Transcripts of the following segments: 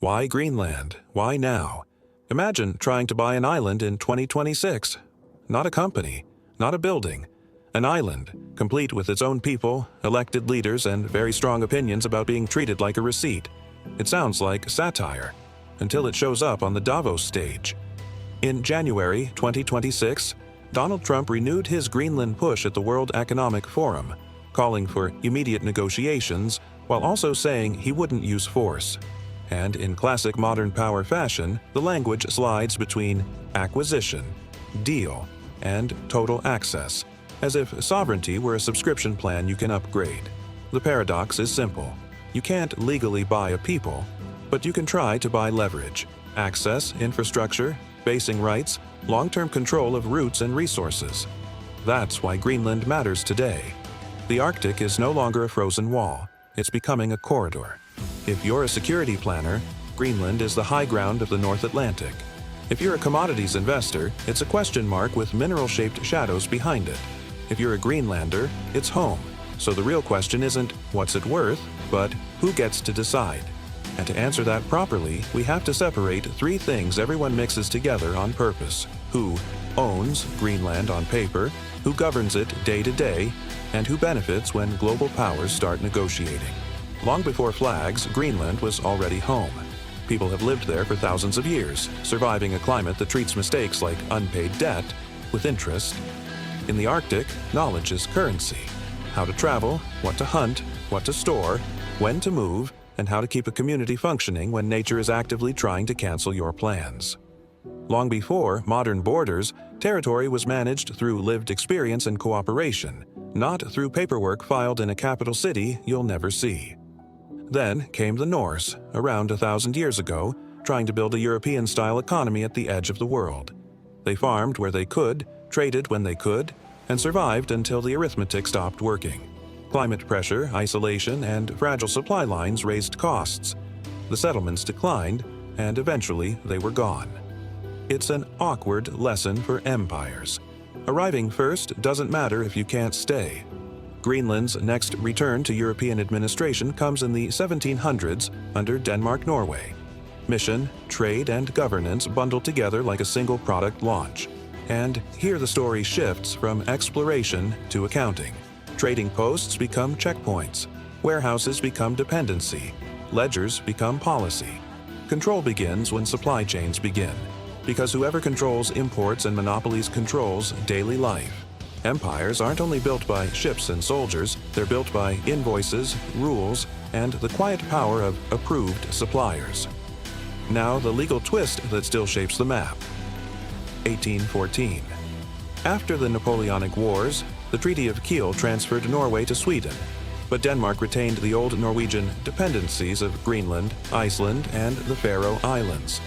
Why Greenland? Why now? Imagine trying to buy an island in 2026. Not a company, not a building. An island, complete with its own people, elected leaders, and very strong opinions about being treated like a receipt. It sounds like satire, until it shows up on the Davos stage. In January 2026, Donald Trump renewed his Greenland push at the World Economic Forum, calling for immediate negotiations while also saying he wouldn't use force. And in classic modern power fashion, the language slides between acquisition, deal, and total access, as if sovereignty were a subscription plan you can upgrade. The paradox is simple. You can't legally buy a people, but you can try to buy leverage, access, infrastructure, basing rights, long-term control of routes and resources. That's why Greenland matters today. The Arctic is no longer a frozen wall. It's becoming a corridor. If you're a security planner, Greenland is the high ground of the North Atlantic. If you're a commodities investor, it's a question mark with mineral-shaped shadows behind it. If you're a Greenlander, it's home. So the real question isn't what's it worth, but who gets to decide. And to answer that properly, we have to separate three things everyone mixes together on purpose: who owns Greenland on paper, who governs it day to day, and who benefits when global powers start negotiating. Long before flags, Greenland was already home. People have lived there for thousands of years, surviving a climate that treats mistakes like unpaid debt with interest. In the Arctic, knowledge is currency. How to travel, what to hunt, what to store, when to move, and how to keep a community functioning when nature is actively trying to cancel your plans. Long before modern borders, territory was managed through lived experience and cooperation, not through paperwork filed in a capital city you'll never see. Then came the Norse, around 1,000 years ago, trying to build a European-style economy at the edge of the world. They farmed where they could, traded when they could, and survived until the arithmetic stopped working. Climate pressure, isolation, and fragile supply lines raised costs. The settlements declined, and eventually they were gone. It's an awkward lesson for empires. Arriving first doesn't matter if you can't stay. Greenland's next return to European administration comes in the 1700s under Denmark-Norway. Mission, trade, and governance bundled together like a single product launch. And here the story shifts from exploration to accounting. Trading posts become checkpoints. Warehouses become dependency. Ledgers become policy. Control begins when supply chains begin, because whoever controls imports and monopolies controls daily life. Empires aren't only built by ships and soldiers, they're built by invoices, rules, and the quiet power of approved suppliers. Now the legal twist that still shapes the map. 1814. After the Napoleonic Wars, the Treaty of Kiel transferred Norway to Sweden, but Denmark retained the old Norwegian dependencies of Greenland, Iceland, and the Faroe Islands.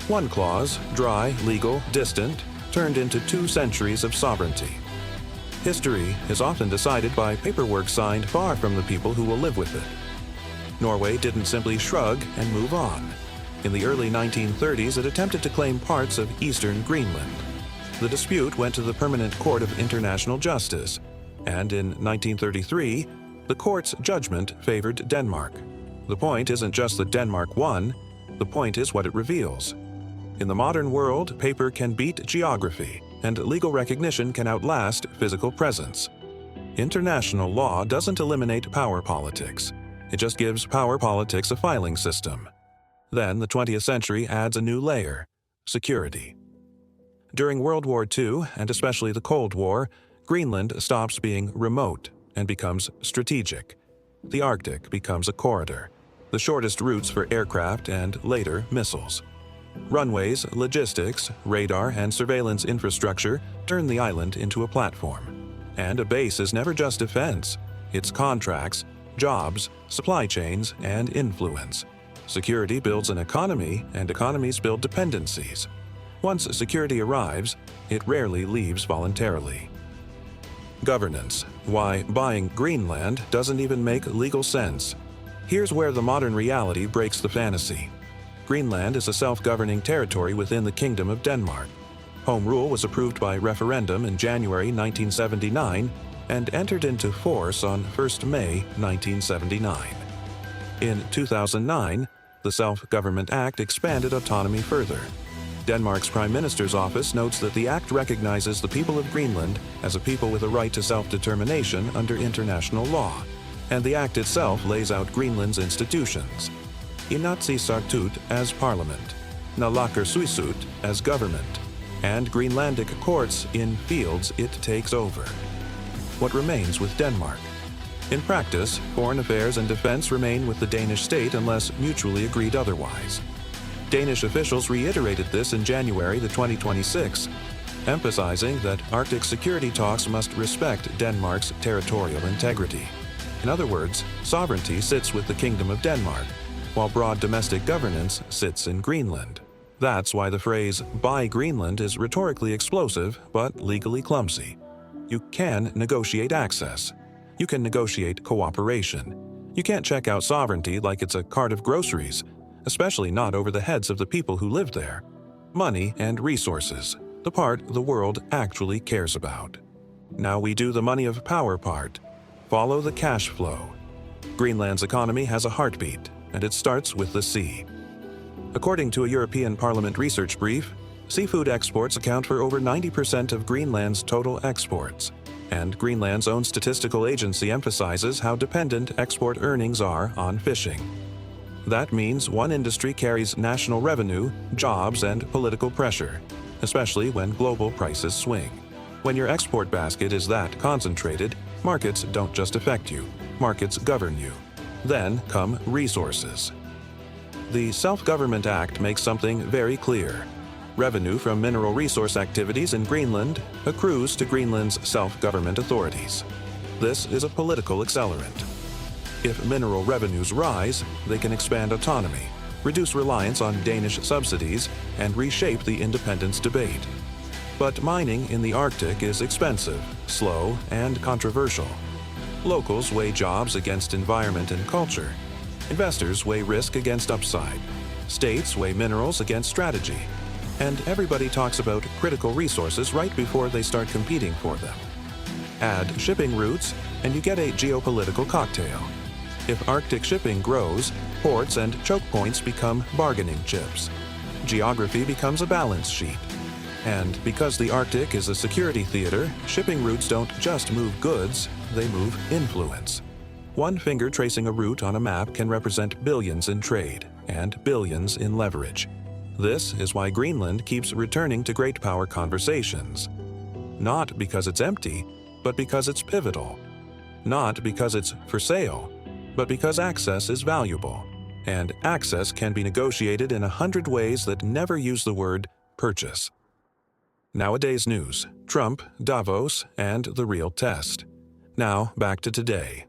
One clause, dry, legal, distant, turned into 2 centuries of sovereignty. History is often decided by paperwork signed far from the people who will live with it. Norway didn't simply shrug and move on. In the early 1930s, it attempted to claim parts of eastern Greenland. The dispute went to the Permanent Court of International Justice, and in 1933, the court's judgment favored Denmark. The point isn't just that Denmark won, the point is what it reveals. In the modern world, paper can beat geography, and legal recognition can outlast physical presence. International law doesn't eliminate power politics. It just gives power politics a filing system. Then the 20th century adds a new layer: security. During World War II, and especially the Cold War, Greenland stops being remote and becomes strategic. The Arctic becomes a corridor, the shortest routes for aircraft and, later, missiles. Runways, logistics, radar, and surveillance infrastructure turn the island into a platform. And a base is never just defense. It's contracts, jobs, supply chains, and influence. Security builds an economy, and economies build dependencies. Once security arrives, it rarely leaves voluntarily. Governance: why buying Greenland doesn't even make legal sense. Here's where the modern reality breaks the fantasy. Greenland is a self-governing territory within the Kingdom of Denmark. Home rule was approved by referendum in January 1979 and entered into force on 1 May 1979. In 2009, The Self-Government Act expanded autonomy further. Denmark's Prime Minister's office notes that the act recognizes the people of Greenland as a people with a right to self-determination under international law, and the act itself lays out Greenland's institutions. Inatsisartut as parliament, Nalakersuisut as government, and Greenlandic courts in fields it takes over. What remains with Denmark? In practice, foreign affairs and defense remain with the Danish state unless mutually agreed otherwise. Danish officials reiterated this in January 2026, emphasizing that Arctic security talks must respect Denmark's territorial integrity. In other words, sovereignty sits with the Kingdom of Denmark, while broad domestic governance sits in Greenland. That's why the phrase "buy Greenland" is rhetorically explosive but legally clumsy. You can negotiate access. You can negotiate cooperation. You can't check out sovereignty like it's a cart of groceries, especially not over the heads of the people who live there. Money and resources, the part the world actually cares about. Now we do the money of power part. Follow the cash flow. Greenland's economy has a heartbeat, and it starts with the sea. According to a European Parliament research brief, seafood exports account for over 90% of Greenland's total exports, and Greenland's own statistical agency emphasizes how dependent export earnings are on fishing. That means one industry carries national revenue, jobs, and political pressure, especially when global prices swing. When your export basket is that concentrated, markets don't just affect you, markets govern you. Then come resources. The Self-Government Act makes something very clear. Revenue from mineral resource activities in Greenland accrues to Greenland's self-government authorities. This is a political accelerant. If mineral revenues rise, they can expand autonomy, reduce reliance on Danish subsidies, and reshape the independence debate. But mining in the Arctic is expensive, slow, and controversial. Locals weigh jobs against environment and culture. Investors weigh risk against upside. States weigh minerals against strategy. And everybody talks about critical resources right before they start competing for them. Add shipping routes, and you get a geopolitical cocktail. If Arctic shipping grows, ports and choke points become bargaining chips. Geography becomes a balance sheet. And because the Arctic is a security theater, shipping routes don't just move goods, they move influence. One finger tracing a route on a map can represent billions in trade and billions in leverage. This is why Greenland keeps returning to great power conversations. Not because it's empty, but because it's pivotal. Not because it's for sale, but because access is valuable. And access can be negotiated in 100 ways that never use the word purchase. Nowadays news, Trump, Davos, and the real test. Now back to today.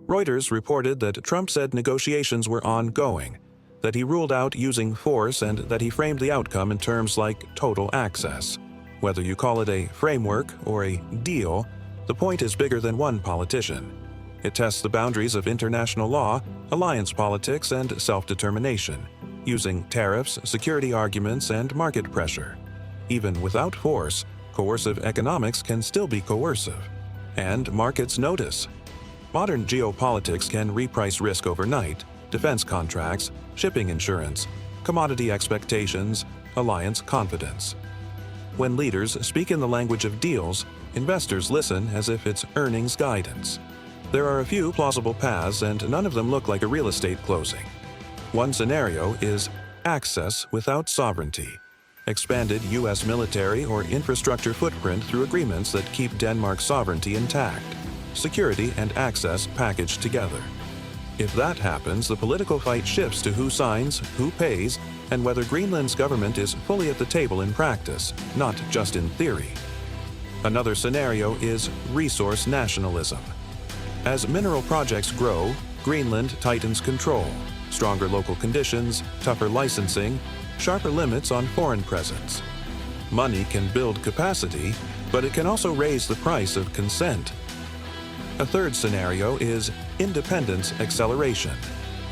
Reuters reported that Trump said negotiations were ongoing, that he ruled out using force, and that he framed the outcome in terms like total access. Whether you call it a framework or a deal, the point is bigger than one politician. It tests the boundaries of international law, alliance politics, and self-determination, using tariffs, security arguments, and market pressure. Even without force, coercive economics can still be coercive. And markets notice. Modern geopolitics can reprice risk overnight: defense contracts, shipping insurance, commodity expectations, alliance confidence. When leaders speak in the language of deals, investors listen as if it's earnings guidance. There are a few plausible paths, and none of them look like a real estate closing. One scenario is access without sovereignty. Expanded U.S. military or infrastructure footprint through agreements that keep Denmark's sovereignty intact. Security and access packaged together. If that happens, the political fight shifts to who signs, who pays, and whether Greenland's government is fully at the table in practice, not just in theory. Another scenario is resource nationalism. As mineral projects grow, Greenland tightens control. Stronger local conditions, tougher licensing, sharper limits on foreign presence. Money can build capacity, but it can also raise the price of consent. A third scenario is independence acceleration.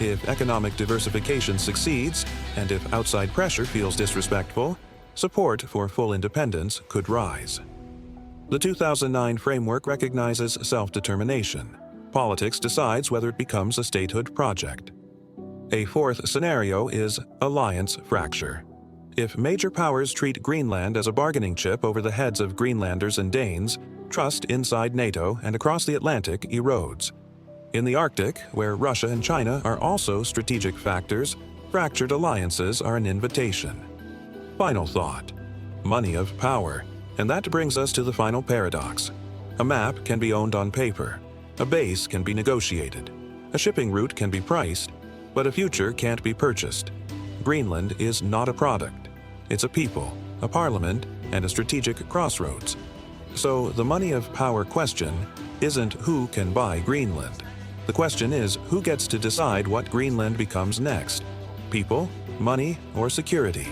If economic diversification succeeds, and if outside pressure feels disrespectful, support for full independence could rise. The 2009 framework recognizes self-determination. Politics decides whether it becomes a statehood project. A fourth scenario is alliance fracture. If major powers treat Greenland as a bargaining chip over the heads of Greenlanders and Danes, trust inside NATO and across the Atlantic erodes. In the Arctic, where Russia and China are also strategic factors, fractured alliances are an invitation. Final thought: money of power. And that brings us to the final paradox. A map can be owned on paper. A base can be negotiated. A shipping route can be priced, but a future can't be purchased. Greenland is not a product. It's a people, a parliament, and a strategic crossroads. So the money of power question isn't who can buy Greenland. The question is who gets to decide what Greenland becomes next: people, money, or security?